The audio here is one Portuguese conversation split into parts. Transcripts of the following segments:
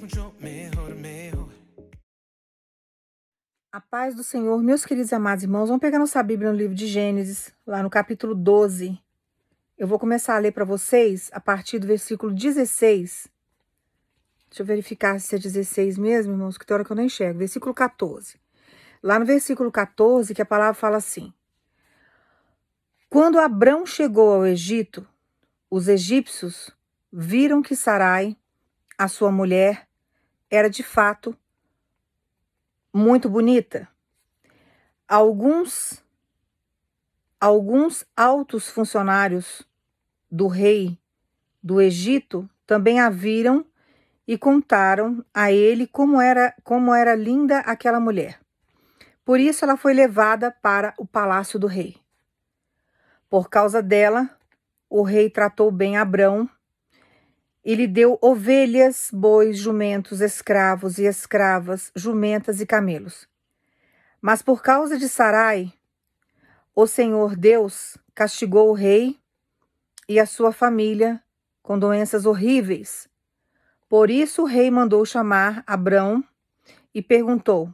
mucho mejor, mejor. A paz do Senhor, meus queridos e amados irmãos, vamos pegar nossa Bíblia no livro de Gênesis, lá no capítulo 12. Eu vou começar a ler para vocês a partir do versículo 16. Deixa eu verificar se é 16 mesmo, irmãos, que tem hora que eu não enxergo. Versículo 14. Lá no versículo 14, que a palavra fala assim: Quando Abrão chegou ao Egito, os egípcios viram que Sarai, a sua mulher, era de fato muito bonita. Alguns altos funcionários do rei do Egito também a viram e contaram a ele como era linda aquela mulher. Por isso ela foi levada para o palácio do rei. Por causa dela, o rei tratou bem Abrão e lhe deu ovelhas, bois, jumentos, escravos e escravas, jumentas e camelos. Mas por causa de Sarai, o Senhor Deus castigou o rei e a sua família com doenças horríveis. Por isso o rei mandou chamar Abrão e perguntou: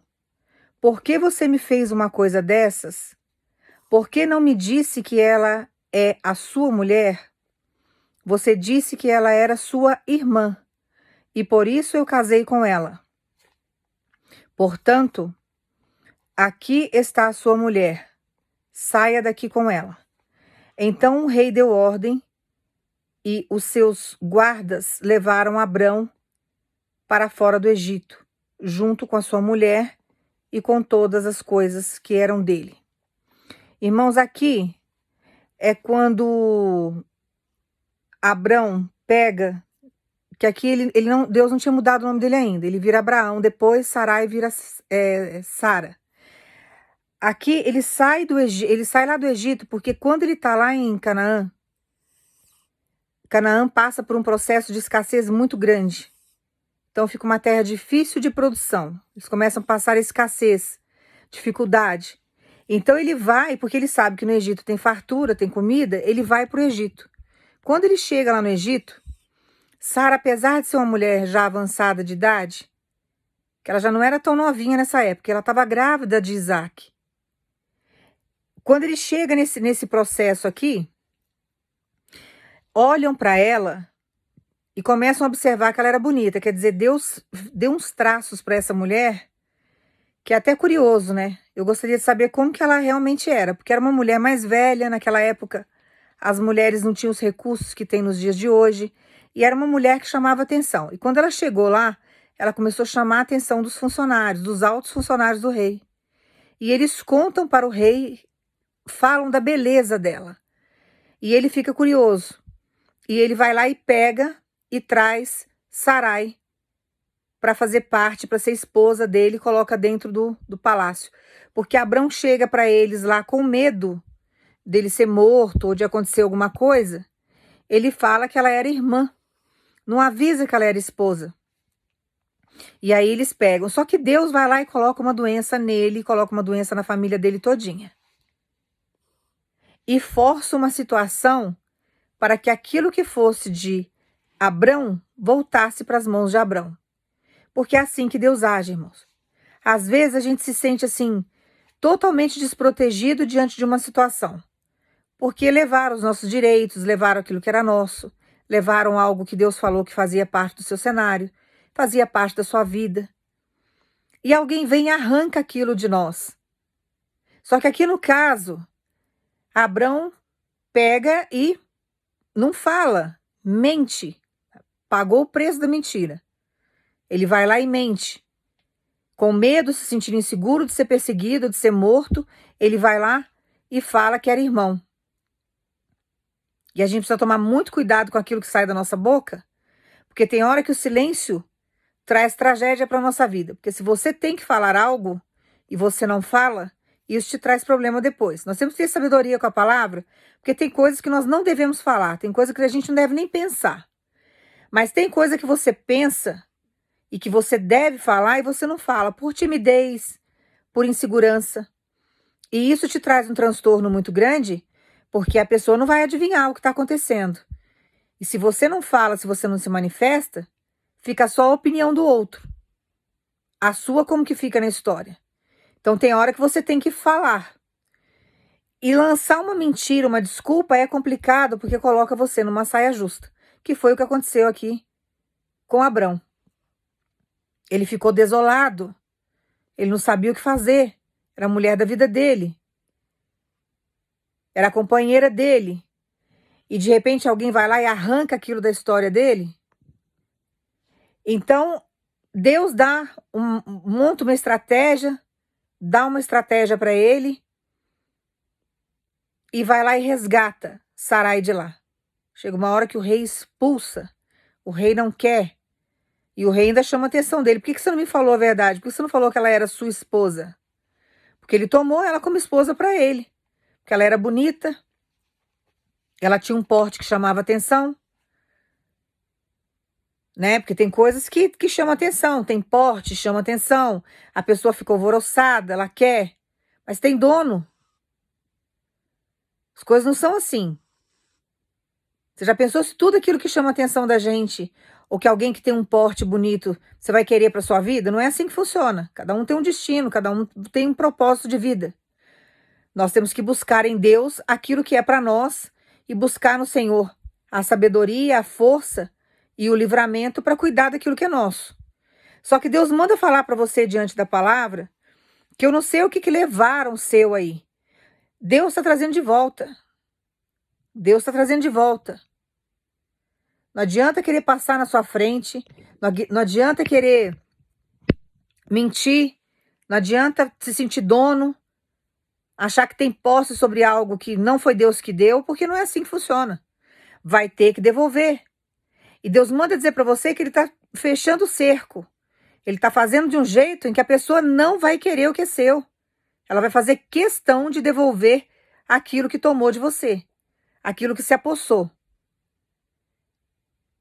Por que você me fez uma coisa dessas? Por que não me disse que ela é a sua mulher? Você disse que ela era sua irmã, e por isso eu casei com ela. Portanto, aqui está a sua mulher. Saia daqui com ela. Então o rei deu ordem e os seus guardas levaram Abrão para fora do Egito, junto com a sua mulher e com todas as coisas que eram dele. Irmãos, aqui é quando Abrão pega, que aqui Deus não tinha mudado o nome dele ainda, ele vira Abraão, depois Sarai vira Sara. Aqui ele sai lá do Egito, porque quando ele está lá em Canaã passa por um processo de escassez muito grande. Então fica uma terra difícil de produção. Eles começam a passar escassez, dificuldade. Então ele vai, porque ele sabe que no Egito tem fartura, tem comida, ele vai para o Egito. Quando ele chega lá no Egito, Sara, apesar de ser uma mulher já avançada de idade, que ela já não era tão novinha nessa época, ela estava grávida de Isaac. Quando ele chega nesse processo aqui, olham para ela e começam a observar que ela era bonita. Quer dizer, Deus deu uns traços para essa mulher que é até curioso, né? Eu gostaria de saber como que ela realmente era, porque era uma mulher mais velha naquela época. As mulheres não tinham os recursos que tem nos dias de hoje. E era uma mulher que chamava atenção. E quando ela chegou lá, ela começou a chamar a atenção dos funcionários, dos altos funcionários do rei. E eles contam para o rei, falam da beleza dela. E ele fica curioso. E ele vai lá e pega e traz Sarai para fazer parte, para ser esposa dele, e coloca dentro do palácio. Porque Abrão chega para eles lá com medo dele ser morto ou de acontecer alguma coisa. Ele fala que ela era irmã. Não avisa que ela era esposa. E aí eles pegam. Só que Deus vai lá e coloca uma doença nele, coloca uma doença na família dele todinha. E força uma situação para que aquilo que fosse de Abrão voltasse para as mãos de Abrão. Porque é assim que Deus age, irmãos. Às vezes a gente se sente assim, totalmente desprotegido diante de uma situação. Porque levaram os nossos direitos, levaram aquilo que era nosso, levaram algo que Deus falou que fazia parte do seu cenário, fazia parte da sua vida. E alguém vem e arranca aquilo de nós. Só que aqui no caso, Abrão pega e não fala, mente, pagou o preço da mentira. Ele vai lá e mente. Com medo, se sentindo inseguro de ser perseguido, de ser morto, ele vai lá e fala que era irmão. E a gente precisa tomar muito cuidado com aquilo que sai da nossa boca, porque tem hora que o silêncio traz tragédia para a nossa vida. Porque se você tem que falar algo e você não fala, isso te traz problema depois. Nós temos que ter sabedoria com a palavra, porque tem coisas que nós não devemos falar, tem coisas que a gente não deve nem pensar. Mas tem coisa que você pensa e que você deve falar e você não fala, por timidez, por insegurança. E isso te traz um transtorno muito grande, porque a pessoa não vai adivinhar o que está acontecendo. E se você não fala, se você não se manifesta, fica só a opinião do outro. A sua como que fica na história. Então tem hora que você tem que falar. E lançar uma mentira, uma desculpa é complicado porque coloca você numa saia justa. Que foi o que aconteceu aqui com Abrão. Ele ficou desolado. Ele não sabia o que fazer. Era a mulher da vida dele. Era a companheira dele. E de repente alguém vai lá e arranca aquilo da história dele. Então, Deus monta uma estratégia, dá uma estratégia para ele e vai lá e resgata Sarai de lá. Chega uma hora que o rei expulsa, o rei não quer, e o rei ainda chama a atenção dele. Por que você não me falou a verdade? Por que você não falou que ela era sua esposa? Porque ele tomou ela como esposa para ele, porque ela era bonita, ela tinha um porte que chamava atenção, né? Porque tem coisas que chamam atenção, tem porte, chama atenção, a pessoa ficou alvoroçada, ela quer, mas tem dono. As coisas não são assim. Você já pensou se tudo aquilo que chama a atenção da gente, ou que alguém que tem um porte bonito, você vai querer para sua vida? Não é assim que funciona. Cada um tem um destino, cada um tem um propósito de vida. Nós temos que buscar em Deus aquilo que é para nós e buscar no Senhor a sabedoria, a força e o livramento para cuidar daquilo que é nosso. Só que Deus manda falar para você diante da palavra que eu não sei o que levaram o seu aí. Deus está trazendo de volta. Deus está trazendo de volta. Não adianta querer passar na sua frente, não adianta querer mentir, não adianta se sentir dono, achar que tem posse sobre algo que não foi Deus que deu, porque não é assim que funciona. Vai ter que devolver. E Deus manda dizer para você que ele está fechando o cerco. Ele está fazendo de um jeito em que a pessoa não vai querer o que é seu. Ela vai fazer questão de devolver aquilo que tomou de você, aquilo que se apossou.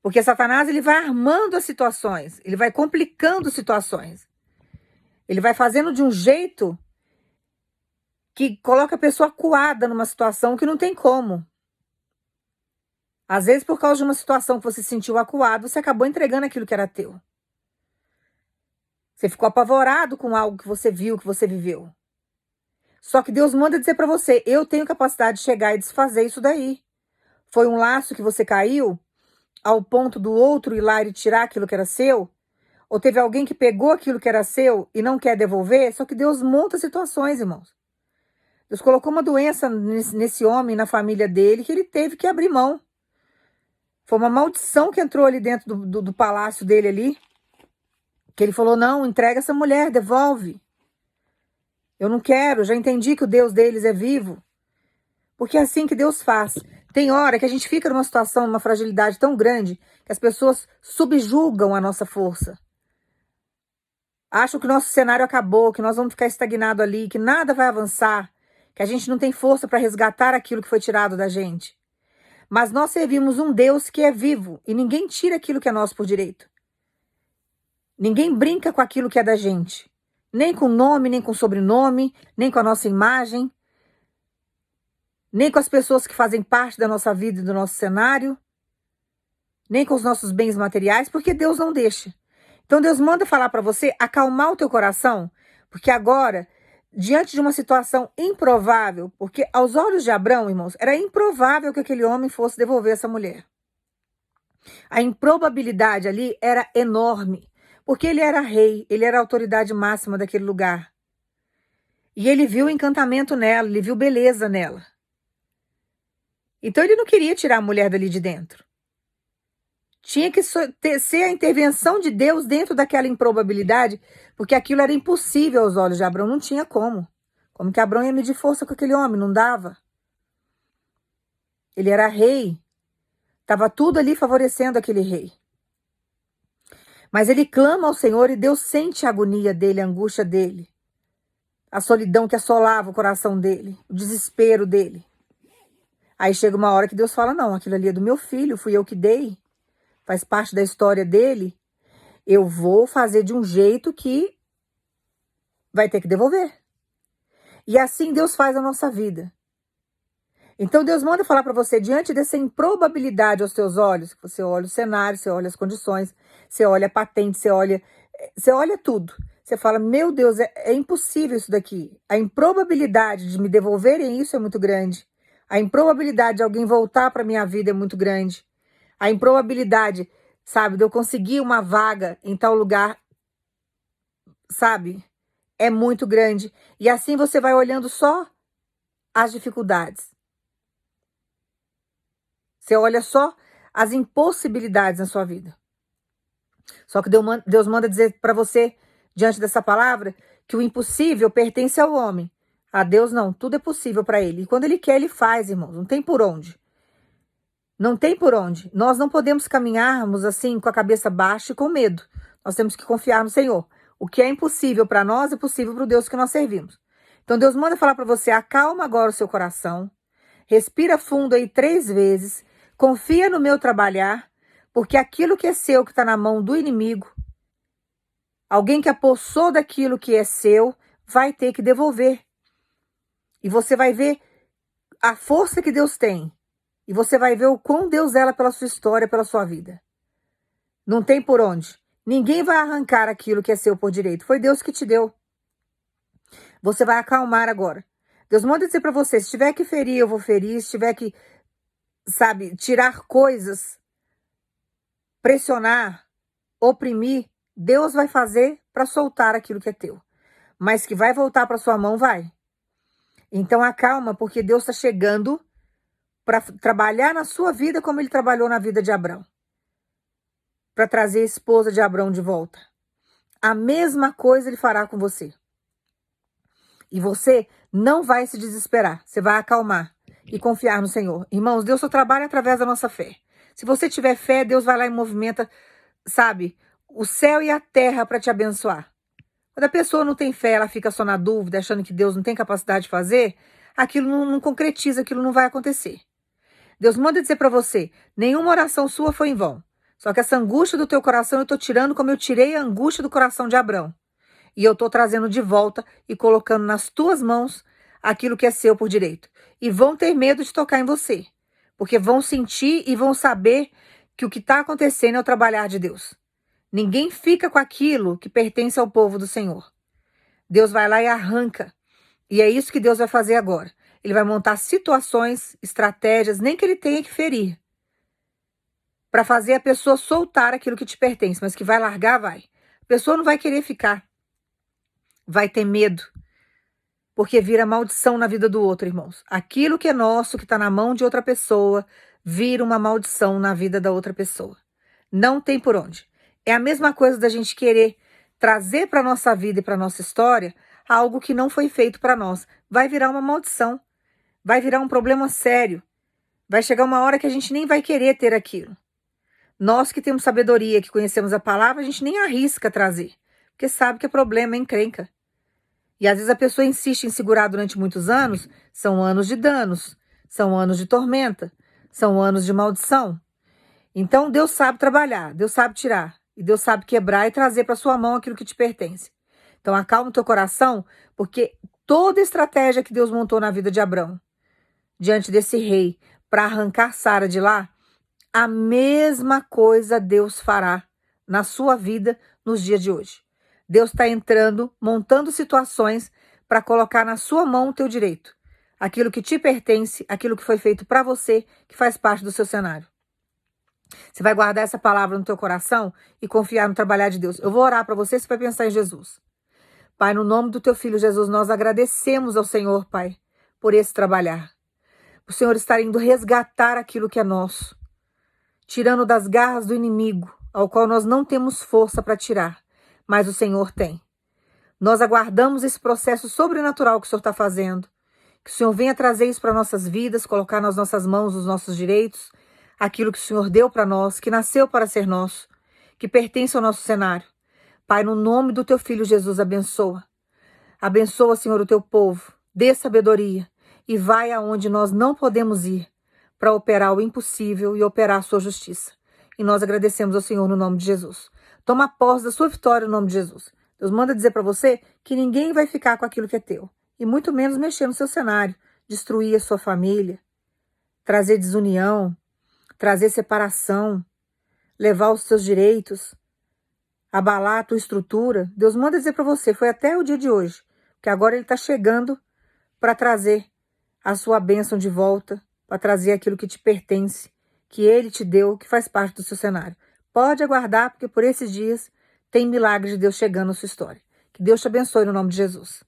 Porque Satanás, ele vai armando as situações, ele vai complicando situações. Ele vai fazendo de um jeito que coloca a pessoa acuada numa situação que não tem como. Às vezes, por causa de uma situação que você se sentiu acuado, você acabou entregando aquilo que era teu. Você ficou apavorado com algo que você viu, que você viveu. Só que Deus manda dizer para você, eu tenho capacidade de chegar e desfazer isso daí. Foi um laço que você caiu ao ponto do outro ir lá e tirar aquilo que era seu? Ou teve alguém que pegou aquilo que era seu e não quer devolver? Só que Deus monta situações, irmãos. Deus colocou uma doença nesse homem, na família dele, que ele teve que abrir mão. Foi uma maldição que entrou ali dentro do palácio dele ali. Que ele falou, não, entrega essa mulher, devolve. Eu não quero, já entendi que o Deus deles é vivo. Porque é assim que Deus faz. Tem hora que a gente fica numa situação, numa fragilidade tão grande, que as pessoas subjugam a nossa força. Acham que o nosso cenário acabou, que nós vamos ficar estagnados ali, que nada vai avançar, que a gente não tem força para resgatar aquilo que foi tirado da gente. Mas nós servimos um Deus que é vivo e ninguém tira aquilo que é nosso por direito. Ninguém brinca com aquilo que é da gente. Nem com nome, nem com sobrenome, nem com a nossa imagem, nem com as pessoas que fazem parte da nossa vida e do nosso cenário, nem com os nossos bens materiais, porque Deus não deixa. Então Deus manda falar para você acalmar o teu coração, porque agora, diante de uma situação improvável, porque aos olhos de Abrão, irmãos, era improvável que aquele homem fosse devolver essa mulher. A improbabilidade ali era enorme, porque ele era rei, ele era a autoridade máxima daquele lugar. E ele viu encantamento nela, ele viu beleza nela. Então ele não queria tirar a mulher dali de dentro. Tinha que ser a intervenção de Deus dentro daquela improbabilidade, porque aquilo era impossível aos olhos de Abrão, não tinha como. Como que Abrão ia medir força com aquele homem? Não dava. Ele era rei. Estava tudo ali favorecendo aquele rei. Mas ele clama ao Senhor e Deus sente a agonia dele, a angústia dele. A solidão que assolava o coração dele, o desespero dele. Aí chega uma hora que Deus fala, não, aquilo ali é do meu filho, fui eu que dei. Faz parte da história dele. Eu vou fazer de um jeito que vai ter que devolver. E assim Deus faz a nossa vida. Então Deus manda falar para você, diante dessa improbabilidade aos teus olhos, que você olha o cenário, você olha as condições, você olha a patente, você olha tudo. Você fala, meu Deus, é impossível isso daqui. A improbabilidade de me devolverem isso é muito grande. A improbabilidade de alguém voltar para minha vida é muito grande. A improbabilidade, sabe, de eu conseguir uma vaga em tal lugar, sabe, é muito grande. E assim você vai olhando só as dificuldades. Você olha só as impossibilidades na sua vida. Só que Deus manda dizer para você, diante dessa palavra, que o impossível pertence ao homem. A Deus não, tudo é possível para ele. E quando ele quer, ele faz, irmãos. Não tem por onde. Não tem por onde. Nós não podemos caminharmos assim com a cabeça baixa e com medo. Nós temos que confiar no Senhor. O que é impossível para nós é possível para o Deus que nós servimos. Então Deus manda falar para você, acalma agora o seu coração. Respira fundo aí 3 vezes. Confia no meu trabalhar. Porque aquilo que é seu, que está na mão do inimigo, alguém que apossou daquilo que é seu, vai ter que devolver. E você vai ver a força que Deus tem. E você vai ver o quão Deus zela pela sua história, pela sua vida. Não tem por onde. Ninguém vai arrancar aquilo que é seu por direito. Foi Deus que te deu. Você vai acalmar agora. Deus manda dizer para você, se tiver que ferir, eu vou ferir. Se tiver que, sabe, tirar coisas, pressionar, oprimir, Deus vai fazer para soltar aquilo que é teu. Mas que vai voltar para sua mão, vai. Então acalma, porque Deus está chegando para trabalhar na sua vida como ele trabalhou na vida de Abrão. Para trazer a esposa de Abrão de volta. A mesma coisa ele fará com você. E você não vai se desesperar. Você vai acalmar e confiar no Senhor. Irmãos, Deus só trabalha através da nossa fé. Se você tiver fé, Deus vai lá e movimenta, sabe, o céu e a terra para te abençoar. Quando a pessoa não tem fé, ela fica só na dúvida, achando que Deus não tem capacidade de fazer, aquilo não concretiza, aquilo não vai acontecer. Deus manda dizer para você, nenhuma oração sua foi em vão. Só que essa angústia do teu coração eu estou tirando como eu tirei a angústia do coração de Abrão. E eu estou trazendo de volta e colocando nas tuas mãos aquilo que é seu por direito. E vão ter medo de tocar em você. Porque vão sentir e vão saber que o que está acontecendo é o trabalhar de Deus. Ninguém fica com aquilo que pertence ao povo do Senhor. Deus vai lá e arranca. E é isso que Deus vai fazer agora. Ele vai montar situações, estratégias, nem que ele tenha que ferir. Para fazer a pessoa soltar aquilo que te pertence. Mas que vai largar, vai. A pessoa não vai querer ficar. Vai ter medo. Porque vira maldição na vida do outro, irmãos. Aquilo que é nosso, que está na mão de outra pessoa, vira uma maldição na vida da outra pessoa. Não tem por onde. É a mesma coisa da gente querer trazer para a nossa vida e para a nossa história algo que não foi feito para nós. Vai virar uma maldição. Vai virar um problema sério. Vai chegar uma hora que a gente nem vai querer ter aquilo. Nós que temos sabedoria, que conhecemos a palavra, a gente nem arrisca trazer. Porque sabe que é problema, é encrenca. E às vezes a pessoa insiste em segurar durante muitos anos, são anos de danos, são anos de tormenta, são anos de maldição. Então Deus sabe trabalhar, Deus sabe tirar, e Deus sabe quebrar e trazer para sua mão aquilo que te pertence. Então acalma o teu coração, porque toda a estratégia que Deus montou na vida de Abrão, diante desse rei, para arrancar Sara de lá, a mesma coisa Deus fará na sua vida nos dias de hoje. Deus está entrando, montando situações para colocar na sua mão o teu direito. Aquilo que te pertence, aquilo que foi feito para você, que faz parte do seu cenário. Você vai guardar essa palavra no teu coração e confiar no trabalhar de Deus. Eu vou orar para você, você vai pensar em Jesus. Pai, no nome do teu filho Jesus, nós agradecemos ao Senhor, Pai, por esse trabalhar. O Senhor estar indo resgatar aquilo que é nosso. Tirando das garras do inimigo, ao qual nós não temos força para tirar. Mas o Senhor tem. Nós aguardamos esse processo sobrenatural que o Senhor está fazendo. Que o Senhor venha trazer isso para nossas vidas, colocar nas nossas mãos os nossos direitos, aquilo que o Senhor deu para nós, que nasceu para ser nosso, que pertence ao nosso cenário. Pai, no nome do teu filho Jesus, abençoa. Abençoa, Senhor, o teu povo. Dê sabedoria e vai aonde nós não podemos ir para operar o impossível e operar a sua justiça. E nós agradecemos ao Senhor no nome de Jesus. Toma posse da sua vitória no nome de Jesus. Deus manda dizer para você que ninguém vai ficar com aquilo que é teu. E muito menos mexer no seu cenário, destruir a sua família. trazer desunião, trazer separação, levar os seus direitos, abalar a tua estrutura, Deus manda dizer para você, foi até o dia de hoje, que agora Ele está chegando para trazer a sua bênção de volta, para trazer aquilo que te pertence, que Ele te deu, que faz parte do seu cenário. Pode aguardar, porque por esses dias tem milagre de Deus chegando na sua história. Que Deus te abençoe no nome de Jesus.